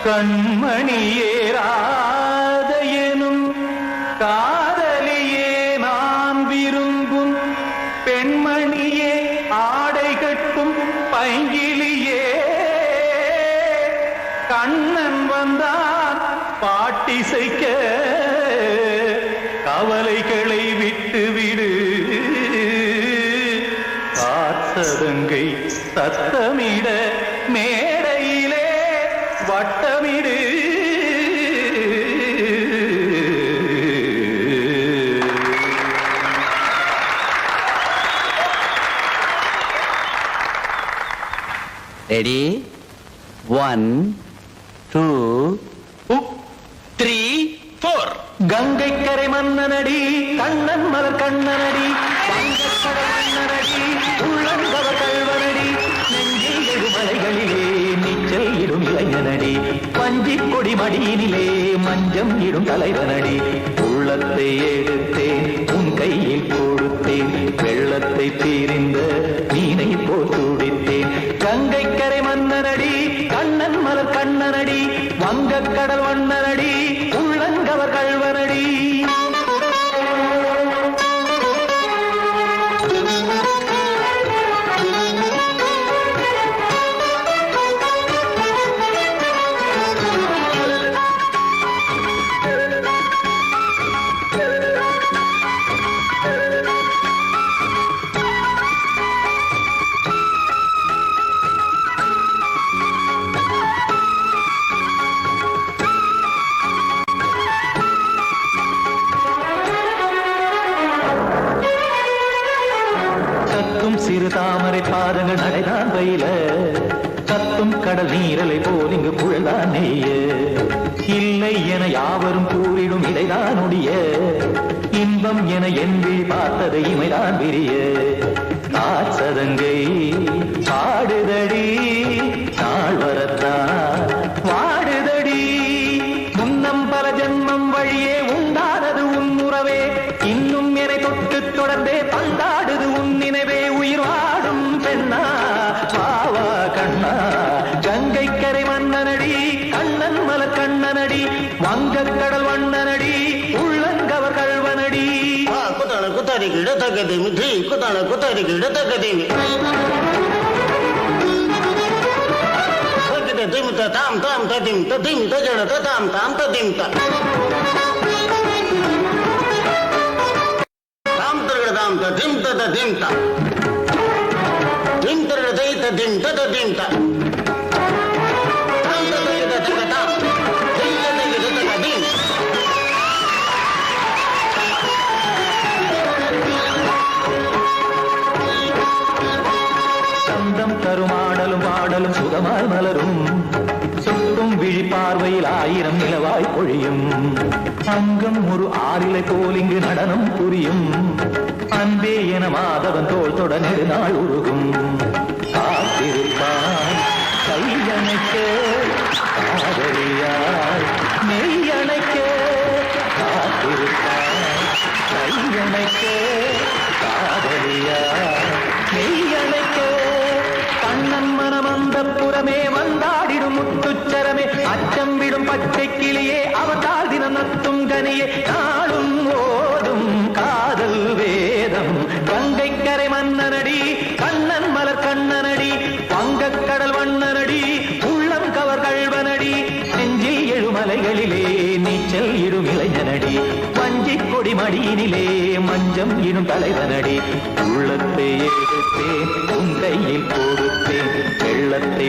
கண்மணியேராதையனும் காதலியே நான் விரும்பும் பெண்மணியே ஆடை கட்டும் பைங்கிலியே கண்ணன் வந்தான் பாட்டிசைக்க கவலைகளை விட்டுவிடு காத்ததங்கை சத்தமிட மேடையிலே வட்டமிடு ரெடி 1 2 3 4 கங்கை கரை மன்னனடி கண்ணன் மலர் கண்ணனடி மன்னனடி உள்ளங்கவ கல்வனடி நெஞ்சில் எழுமலைகளிலே நீச்சல் இடும் இளைஞனடி பஞ்சி கொடி மடியினிலே மஞ்சம் இடும் தலைவனடி உள்ளத்தை எடுத்தேன் உன் கையில் கொடுத்தேன் வெள்ளத்தை தீரிந்த மீனை போல் துடித்தேன் கங்கை கரை மன்னனடி கண்ணன் மலர் கண்ணனடி வங்கக் கடல் வண்ணனடி உள்ளங்கவர் கல்வனடி சிறு தாமரை பாதங்கள் நடைதான் பயில கத்தும் கடல் நீரலை போல் இங்கு புழல்தான் நெய்ய இல்லை என யாவரும் கூறிடும் இடைதான் உடைய இன்பம் என என்பி பார்த்ததை இமைதான் விரிய காசதங்கை பாடுதடி நாள் வரத்தான் வாடுதடி முன்னம் பல ஜென்மம் வழியே உண்டானது உன் உறவே இன்னும் என்னை தொட்டு தொடர்ந்தே பந்தாடுது உன் நினைவே உயிர் வாடும் பெண்ணா பாவா கண்ணா கங்கை கரை மன்னனடி கண்ணன் மலர் கண்ணனடி வங்கக் கடல் வண்ணனடி உள்ளங்கவர் கல்வனடி குத்தான குத்தாரிக்கு இடத்தக்கதை மிற்றி குத்தான குத்தாரிக்கு இடத்தக்கதை திமுத்த தாம் தாம் ததிம் ததிம் தஜட தாம் தாம் ததிம் தாம் தாம் ததிம் ததிம் தாம் திம் தரதை ததிம் ததிம் தாம் தாம் ததை ததக தாம் திம் ததை ததகதிம் சந்தம் தருமாடலும் பாடலும் சுகமாய் மலரும் சுட்டும் விழிப்பார்வையில் ஆயிரம் நிலவாய் பொழியும் அங்கம் ஒரு ஆறிலை போல் இங்கு நடனம் புரியும் அன்பே என மாதவன் தோல் தொட நெடுநாள் உருகும் காத்திருப்பான் கையணைக்க காதலியாய் மெய்யணைக்க காத்திருப்பான் கையணைக்க காதலியாய் மெய்யணைக்க கண்ணன் மனமந்த புறமே வந்தாடிடும் முத்துச்சரமே அச்சம் விடும் பச்சை கிளியே அவதால் தினம் நத்தும் கனியே நாளும் ஓடும் காதல் வேதம் கங்கை கரை மன்னனடி கண்ணன் மலர் கண்ணனடி வங்கக் கடல் வண்ணனடி உள்ளம் கவர் கல்வனடி நெஞ்சில் எழுமலைகளிலே நீச்சல் இடும் இளைஞனடி வஞ்சி கொடி மடியினிலே மஞ்சம் இடும் தலைவனடி உள்ளத்தை எடுத்தேன் உன் கையில் கொடுத்தேன் வெள்ளத்தை